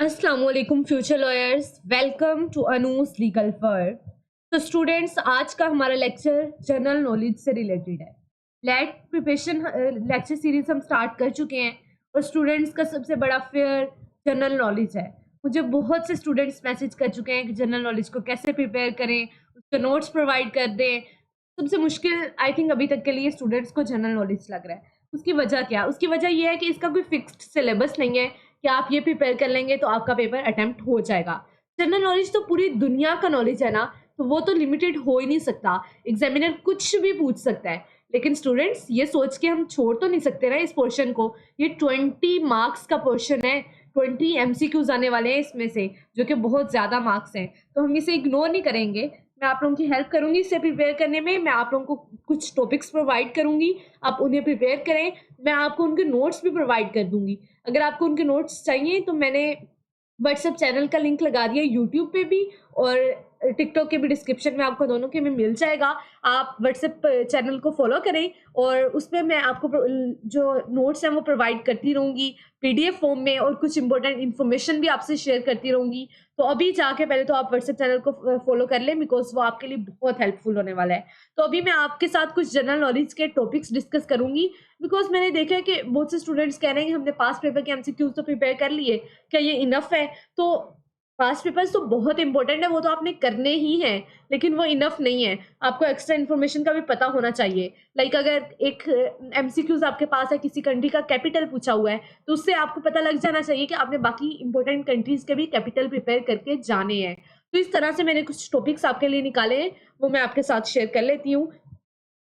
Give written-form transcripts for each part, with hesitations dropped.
अस्सलामुअलैकुम future lawyers, welcome to Anu's legal fur. तो students, आज का हमारा लेक्चर जनरल नॉलेज से रिलेटेड है। लेट प्रिपरेशन लेक्चर सीरीज हम स्टार्ट कर चुके हैं और स्टूडेंट्स का सबसे बड़ा फेयर जनरल नॉलेज है। मुझे बहुत से स्टूडेंट्स मैसेज कर चुके हैं कि जनरल नॉलेज को कैसे प्रिपेयर करें, उसके नोट्स प्रोवाइड कर दें। सबसे मुश्किल आई थिंक अभी तक के लिए स्टूडेंट्स को जनरल नॉलेज लग रहा है। उसकी वजह क्या? उसकी वजह यह है कि इसका कोई फिक्स्ड सिलेबस नहीं है कि आप ये प्रिपेयर कर लेंगे तो आपका पेपर अटेम्प्ट हो जाएगा। जनरल नॉलेज तो पूरी दुनिया का नॉलेज है ना, तो वो तो लिमिटेड हो ही नहीं सकता। एग्जामिनर कुछ भी पूछ सकता है। लेकिन स्टूडेंट्स, ये सोच के हम छोड़ तो नहीं सकते ना इस पोर्शन को। ये 20 मार्क्स का पोर्शन है, 20 MCQs आने वाले हैं इसमें से, जो कि बहुत ज़्यादा मार्क्स हैं। तो हम इसे इग्नोर नहीं करेंगे। मैं आप लोगों की हेल्प करूंगी इसे प्रिपेयर करने में। मैं आप लोगों को कुछ टॉपिक्स प्रोवाइड करूंगी, आप उन्हें प्रिपेयर करें। मैं आपको उनके नोट्स भी प्रोवाइड कर दूंगी। अगर आपको उनके नोट्स चाहिए तो मैंने व्हाट्सएप चैनल का लिंक लगा दिया यूट्यूब पे भी, और टिकटॉक के भी डिस्क्रिप्शन में आपको दोनों के में मिल जाएगा। आप व्हाट्सएप चैनल को फॉलो करें और उसमें मैं आपको जो नोट्स हैं वो प्रोवाइड करती रहूँगी PDF फॉर्म में, और कुछ इंपॉर्टेंट इन्फॉर्मेशन भी आपसे शेयर करती रहूँगी। तो अभी जाके पहले तो आप व्हाट्सएप चैनल को फॉलो कर लें, बिकॉज वो आपके लिए बहुत हेल्पफुल होने वाला है। तो अभी मैं आपके साथ कुछ जनरल नॉलेज के टॉपिक्स डिस्कस करूँगी, बिकॉज मैंने देखा है कि बहुत से स्टूडेंट्स कह रहे हैं कि हमने पास पेपर के MCQs तो प्रिपेयर कर लिए, क्या ये इनफ है? तो पास्ट पेपर्स तो बहुत इंपॉर्टेंट है, वो तो आपने करने ही हैं, लेकिन वो इनफ नहीं है। आपको एक्स्ट्रा इन्फॉर्मेशन का भी पता होना चाहिए। लाइक अगर एक MCQs आपके पास है, किसी कंट्री का कैपिटल पूछा हुआ है, तो उससे आपको पता लग जाना चाहिए कि आपने बाकी इंपॉर्टेंट कंट्रीज के भी कैपिटल प्रिपेयर करके जाने हैं। तो इस तरह से मैंने कुछ टॉपिक्स आपके लिए निकाले हैं, वो मैं आपके साथ शेयर कर लेती हूँ।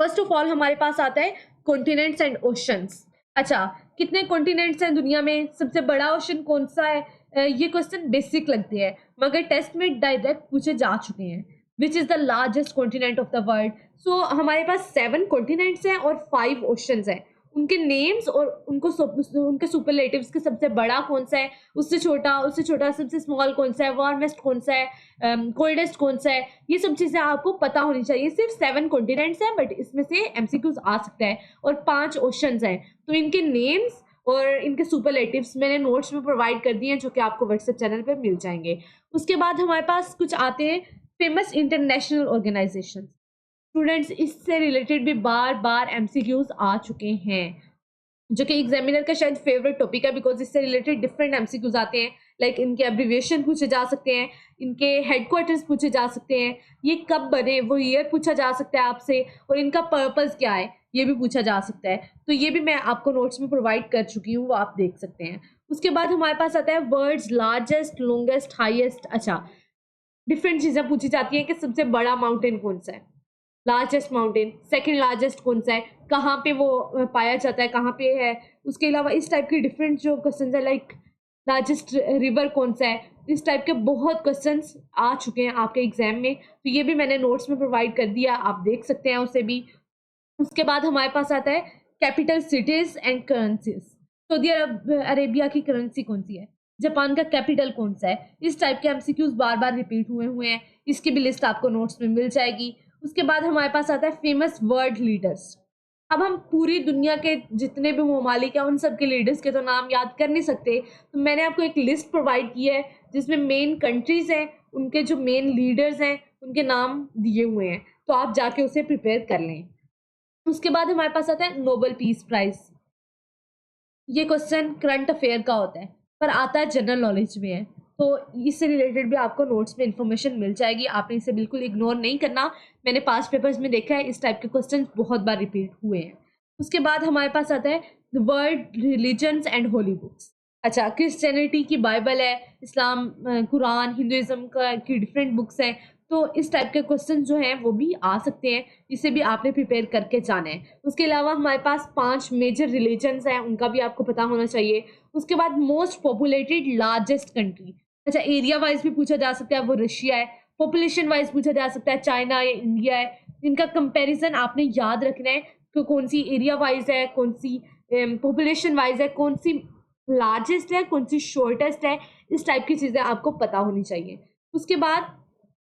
फर्स्ट ऑफ ऑल हमारे पास आता है कॉन्टिनेंट्स एंड ओशंस। अच्छा, कितने कॉन्टिनेंट्स हैं दुनिया में? सबसे बड़ा ओशन कौन सा है? ये क्वेश्चन बेसिक लगते हैं, मगर टेस्ट में डायरेक्ट पूछे जा चुके हैं। Which is the largest continent of the world? So हमारे पास 7 कॉन्टिनेंट्स हैं और 5 ओशंस हैं। उनके नेम्स और उनके सुपरलेटिव्स के सबसे बड़ा कौन सा है, उससे छोटा सबसे स्मॉल कौन सा है, वार्मेस्ट कौन सा है, कोल्डेस्ट कौन सा है, ये सब चीज़ें आपको पता होनी चाहिए। सिर्फ 7 कॉन्टिनेंट्स हैं, बट इसमें से MCQs आ सकता है, और 5 ओशंस हैं। तो इनके नेम्स और इनके सुपरलेटिव्स मैंने नोट्स में प्रोवाइड कर दिए हैं, जो कि आपको व्हाट्सएप चैनल पे मिल जाएंगे। उसके बाद हमारे पास कुछ आते हैं फेमस इंटरनेशनल ऑर्गेनाइजेशन। स्टूडेंट्स, इससे रिलेटेड भी बार बार MCQs आ चुके हैं, जो कि एग्जामिनर का शायद फेवरेट टॉपिक है, बिकॉज इससे रिलेटेड डिफरेंट MCQs आते हैं। लाइक इनके एब्रीविएशन पूछे जा सकते हैं, इनके हेडक्वार्टर्स पूछे जा सकते हैं, ये कब बने वो ईयर पूछा जा सकता है आपसे, और इनका पर्पस क्या है ये भी पूछा जा सकता है। तो ये भी मैं आपको नोट्स में प्रोवाइड कर चुकी हूँ, वो आप देख सकते हैं। उसके बाद हमारे पास आता है वर्ल्ड्स लार्जेस्ट, लॉन्गेस्ट, हाईएस्ट। अच्छा, डिफरेंट चीज़ें पूछी जाती हैं कि सबसे बड़ा माउंटेन कौन सा है, लार्जेस्ट माउंटेन, सेकंड लार्जेस्ट कौन सा है, कहाँ पे वो पाया जाता है, कहाँ पे है। उसके अलावा इस टाइप के डिफरेंट जो क्वेश्चन है, लाइक लार्जेस्ट रिवर कौन सा है, इस टाइप के बहुत क्वेश्चंस आ चुके हैं आपके एग्जाम में। तो ये भी मैंने नोट्स में प्रोवाइड कर दिया, आप देख सकते हैं उसे भी। उसके बाद हमारे पास आता है capital cities and currencies. Saudi Arabia की करेंसी कौन सी है, जापान का कैपिटल कौन सा है। इस टाइप के MCQs बार बार रिपीट हुए हैं, इसकी भी लिस्ट आपको नोट्स में मिल जाएगी। उसके बाद हमारे पास आता है फेमस वर्ल्ड लीडर्स। अब हम पूरी दुनिया के जितने भी ममालिक हैं उन सब के लीडर्स के तो नाम याद कर नहीं सकते, तो मैंने आपको एक लिस्ट प्रोवाइड की है जिसमें मेन कंट्रीज हैं, उनके जो मेन लीडर्स हैं उनके नाम दिए हुए हैं, तो आप जाके उसे प्रिपेयर कर लें। उसके बाद हमारे पास आता है नोबेल पीस प्राइज। ये क्वेश्चन करंट अफेयर का होता है, पर आता है जनरल नॉलेज में है, तो इससे रिलेटेड भी आपको नोट्स में इंफॉर्मेशन मिल जाएगी। आपने इसे बिल्कुल इग्नोर नहीं करना। मैंने पास्ट पेपर्स में देखा है इस टाइप के क्वेश्चन बहुत बार रिपीट हुए हैं। उसके बाद हमारे पास आता है the world religions and holy books. अच्छा, क्रिश्चियनिटी की बाइबल है, इस्लाम, कुरान, हिंदुज़म का की डिफरेंट बुक्स हैं। तो इस टाइप के क्वेश्चन जो हैं वो भी आ सकते हैं, इसे भी आपने प्रिपेयर करके जाना है। उसके अलावा हमारे पास 5 मेजर रिलीजन्स हैं, उनका भी आपको पता होना चाहिए। उसके बाद मोस्ट पॉपुलेटेड लार्जेस्ट कंट्री। अच्छा, एरिया वाइज भी पूछा जा सकता है, वो रशिया है। पॉपुलेशन वाइज पूछा जा सकता है, चाइना या इंडिया है। इनका कंपैरिजन आपने याद रखना है कि कौन सी एरिया वाइज है, कौन सी पॉपुलेशन वाइज है, कौन सी लार्जेस्ट है, कौन सी शॉर्टेस्ट है। इस टाइप की चीज़ें आपको पता होनी चाहिए। उसके बाद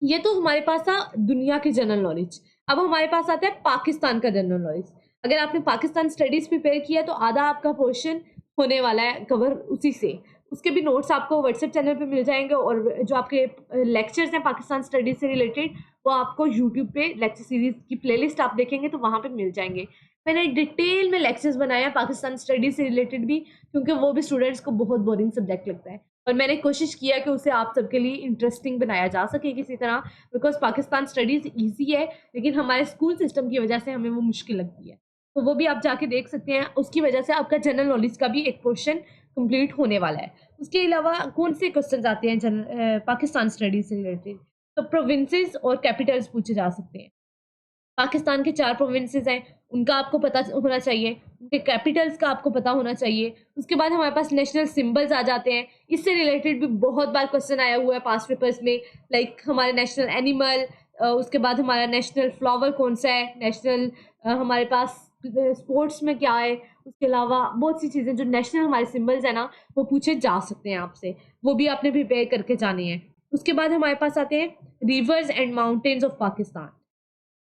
ये तो हमारे पास था दुनिया के जनरल नॉलेज। अब हमारे पास आता है पाकिस्तान का जनरल नॉलेज। अगर आपने पाकिस्तान स्टडीज प्रिपेयर किया तो आधा आपका पोर्शन होने वाला है कवर उसी से। उसके भी नोट्स आपको व्हाट्सएप चैनल पे मिल जाएंगे, और जो आपके लेक्चर्स हैं पाकिस्तान स्टडीज से रिलेटेड वो आपको यूट्यूब पे लेक्चर सीरीज की प्लेलिस्ट आप देखेंगे तो वहाँ पे मिल जाएंगे। मैंने डिटेल में लेक्चर्स बनाए हैं पाकिस्तान स्टडीज से रिलेटेड भी, क्योंकि वो भी स्टूडेंट्स को बहुत बोरिंग सब्जेक्ट लगता है, और मैंने कोशिश किया कि उसे आप सबके लिए इंटरेस्टिंग बनाया जा सके किसी तरह, बिकॉज पाकिस्तान स्टडीज़ ईजी है लेकिन हमारे स्कूल सिस्टम की वजह से हमें वो मुश्किल लगती है। तो वो भी आप जाके देख सकते हैं, उसकी वजह से आपका जनरल नॉलेज का भी एक पोर्शन कंप्लीट होने वाला है। उसके अलावा कौन से क्वेश्चन आते हैं पाकिस्तान स्टडीज से रिलेटेड, तो प्रोविंसेस और कैपिटल्स पूछे जा सकते हैं। पाकिस्तान के 4 प्रोविंसेस हैं, उनका आपको पता होना चाहिए, उनके कैपिटल्स का आपको पता होना चाहिए। उसके बाद हमारे पास नेशनल सिंबल्स आ जाते हैं, इससे रिलेटेड भी बहुत बार क्वेश्चन आया हुआ है पास्ट पेपर्स में, लाइक हमारे नेशनल एनिमल, उसके बाद हमारा नेशनल फ्लावर कौन सा है, नेशनल हमारे पास स्पोर्ट्स में क्या है, उसके अलावा बहुत सी चीज़ें जो नेशनल हमारे सिंबल्स हैं ना वो पूछे जा सकते हैं आपसे, वो भी आपने प्रिपेयर करके जाने हैं। उसके बाद हमारे पास आते हैं reverse and mountains of Pakistan,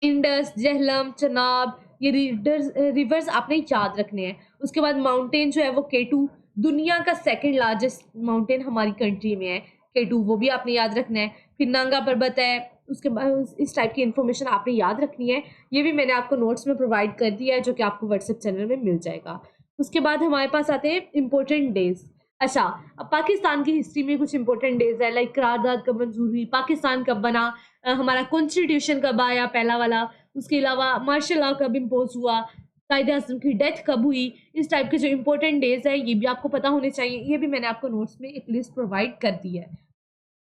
Indus, Jhelum, Chenab, ये रिवर्स आपने याद रखने हैं। उसके बाद माउंटेन जो है वो केटू, दुनिया का सेकंड लार्जेस्ट माउंटेन हमारी कंट्री में है केटू, वो भी आपने याद रखना है। फिर नंगा पर्वत है, उसके बाद इस टाइप की इन्फॉर्मेशन आपने याद रखनी है, ये भी मैंने आपको नोट्स में प्रोवाइड कर दिया है जो कि आपको व्हाट्सएप चैनल में मिल जाएगा। उसके बाद हमारे पास आते हैं इम्पोर्टेंट डेज। अच्छा, अब पाकिस्तान की हिस्ट्री में कुछ इंपॉर्टेंट डेज है, लाइक करारदाद कब मंजूर हुई, पाकिस्तान कब बना, हमारा कॉन्स्टिट्यूशन कब आया पहला वाला, उसके अलावा मार्शल लॉ कब इम्पोज हुआ, कायदे आज़म की डेथ कब हुई, इस टाइप के जो इंपॉर्टेंट डेज है ये भी आपको पता होने चाहिए, ये भी मैंने आपको नोट्स में एक लिस्ट प्रोवाइड कर दी है।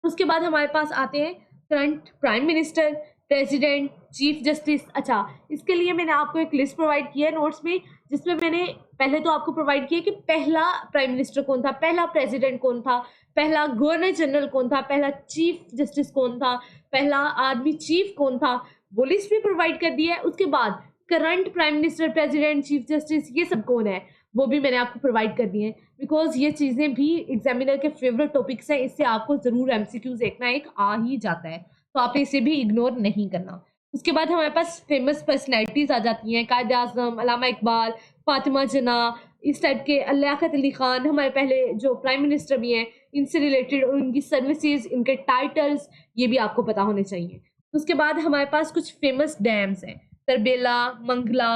उसके बाद हमारे पास आते हैं current prime minister, president, chief justice. अच्छा, इसके लिए मैंने आपको एक लिस्ट प्रोवाइड की है नोट्स में, जिसमें मैंने पहले तो आपको प्रोवाइड किया कि पहला प्राइम मिनिस्टर कौन था, पहला प्रेसिडेंट कौन था, पहला गवर्नर जनरल कौन था, पहला चीफ जस्टिस कौन था, पहला आर्मी चीफ कौन था, वो लिस्ट भी प्रोवाइड कर दी है। उसके बाद current prime minister, president, chief justice ये सब कौन है वो भी मैंने आपको प्रोवाइड कर दिए हैं, बिकॉज ये चीज़ें भी एग्जामिनर के फेवरेट टॉपिक्स हैं, इससे आपको ज़रूर एमसीक्यूज एक ना एक आ ही जाता है, तो आपने इसे भी इग्नोर नहीं करना। उसके बाद हमारे पास फेमस पर्सनैलिटीज़ आ जाती हैं, कायदे आज़म, अल्लामा इकबाल, फातिमा जना, इस टाइप के, लियाकत अली खान, हमारे पहले जो प्राइम मिनिस्टर भी हैं, इनसे रिलेटेड उनकी सर्विसेज, इनके टाइटल्स, ये भी आपको पता होने चाहिए। उसके बाद हमारे पास कुछ फेमस डैम्स हैं, तरबेला, मंगला,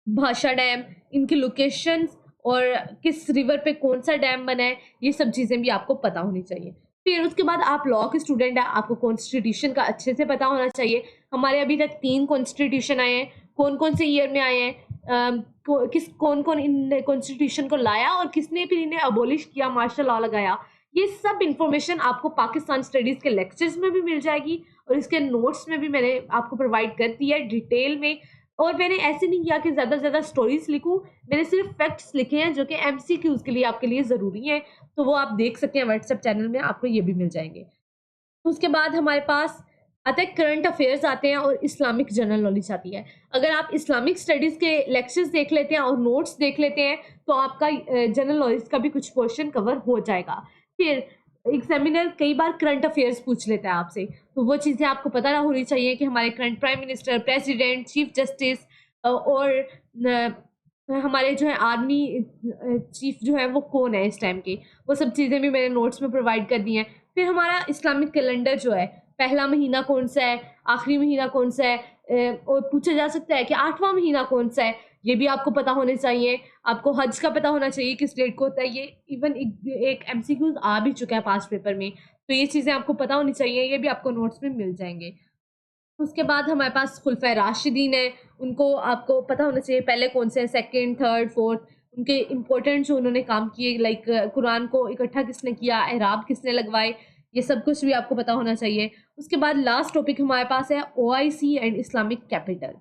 भाषा डैम, इनकी लोकेशंस और किस रिवर पे कौन सा डैम बना है, ये सब चीज़ें भी आपको पता होनी चाहिए। फिर उसके बाद आप लॉ के स्टूडेंट हैं, आपको कॉन्स्टिट्यूशन का अच्छे से पता होना चाहिए। हमारे अभी तक 3 कॉन्स्टिट्यूशन आए हैं, कौन कौन से ईयर में आए हैं, कौन कौन इन कॉन्स्टिट्यूशन को लाया और किसने फिर इन्हें अबोलिश किया, मार्शल लॉ लगाया, ये सब इन्फॉर्मेशन आपको पाकिस्तान स्टडीज़ के लेक्चर्स में भी मिल जाएगी, और इसके नोट्स में भी मैंने आपको प्रोवाइड कर दिया है डिटेल में। और मैंने ऐसे नहीं किया कि ज़्यादा से ज़्यादा स्टोरीज लिखूं, मैंने सिर्फ फैक्ट्स लिखे हैं जो कि एमसीक्यूज के लिए आपके लिए ज़रूरी हैं, तो वो आप देख सकते हैं व्हाट्सएप चैनल में, आपको ये भी मिल जाएंगे। उसके बाद हमारे पास आता है करंट अफेयर्स आते हैं और इस्लामिक जनरल नॉलेज आती है। अगर आप इस्लामिक स्टडीज़ के लेक्चर्स देख लेते हैं और नोट्स देख लेते हैं तो आपका जनरल नॉलेज का भी कुछ पोर्शन कवर हो जाएगा। फिर एग्जामिनर कई बार करंट अफेयर्स पूछ लेता है आपसे, तो वो चीज़ें आपको पता होनी चाहिए कि हमारे current prime minister, president, chief justice और हमारे जो है आर्मी चीफ जो है वो कौन है इस टाइम के, वो सब चीज़ें भी मैंने नोट्स में प्रोवाइड कर दी हैं। फिर हमारा इस्लामिक कैलेंडर जो है, पहला महीना कौन सा है, आखिरी महीना कौन सा है, और पूछा जा सकता है कि 8वां महीना कौन सा है, ये भी आपको पता होने चाहिए। आपको हज का पता होना चाहिए किस डेट को होता है, ये इवन एक एमसीक्यूज आ भी चुका है पास्ट पेपर में, तो ये चीज़ें आपको पता होनी चाहिए, ये भी आपको नोट्स में मिल जाएंगे। उसके बाद हमारे पास खुलफाए राशिदीन है, उनको आपको पता होना चाहिए पहले कौन से, सेकंड, थर्ड, फोर्थ, उनके इम्पोर्टेंट जो उन्होंने काम किए, लाइक कुरान को इकट्ठा किसने किया, एहराब किसने लगवाए, ये सब कुछ भी आपको पता होना चाहिए। उसके बाद लास्ट टॉपिक हमारे पास है ओआईसी एंड इस्लामिक कैपिटल,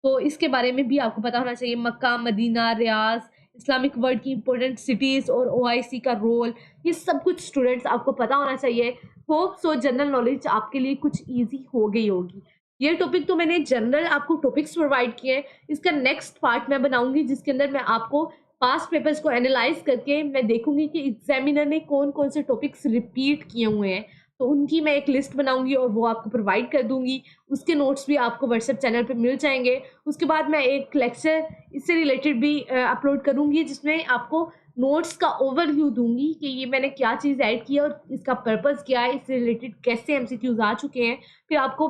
तो इसके बारे में भी आपको पता होना चाहिए, मक्का, मदीना, रियाज, इस्लामिक वर्ल्ड की इंपॉर्टेंट सिटीज़ और ओआईसी का रोल, ये सब कुछ स्टूडेंट्स आपको पता होना चाहिए। होप सो जनरल नॉलेज आपके लिए कुछ इजी हो गई होगी। ये टॉपिक तो मैंने जनरल आपको टॉपिक्स प्रोवाइड किए हैं, इसका नेक्स्ट पार्ट मैं बनाऊंगी जिसके अंदर मैं आपको पास्ट पेपर्स को एनालाइज करके मैं देखूंगी कि एग्जामिनर ने कौन कौन से टॉपिक्स रिपीट किए हुए हैं, तो उनकी मैं एक लिस्ट बनाऊंगी और वो आपको प्रोवाइड कर दूंगी। उसके नोट्स भी आपको व्हाट्सएप चैनल पे मिल जाएंगे। उसके बाद मैं एक लेक्चर इससे रिलेटेड भी अपलोड करूंगी जिसमें आपको नोट्स का ओवरव्यू दूंगी कि ये मैंने क्या चीज़ ऐड की है और इसका पर्पस क्या है, इससे रिलेटेड कैसे एमसीक्यूज आ चुके हैं, फिर आपको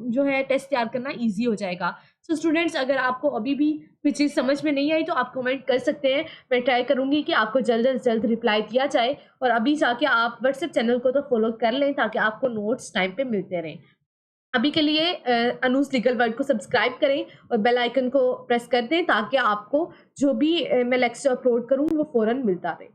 जो है टेस्ट तैयार करना ईजी हो जाएगा। सो स्टूडेंट्स, अगर आपको अभी भी कोई चीज़ समझ में नहीं आई तो आप कमेंट कर सकते हैं। मैं ट्राई करूंगी कि आपको जल्द से जल्द रिप्लाई दिया जाए, और अभी जाके आप व्हाट्सएप चैनल को तो फॉलो कर लें ताकि आपको नोट्स टाइम पे मिलते रहें। अभी के लिए अनूस लीगल वर्ल्ड को सब्सक्राइब करें और बेल आइकन को प्रेस कर दें ताकि आपको जो भी मैं लेक्चर अपलोड करूँ वो फ़ौरन मिलता रहे।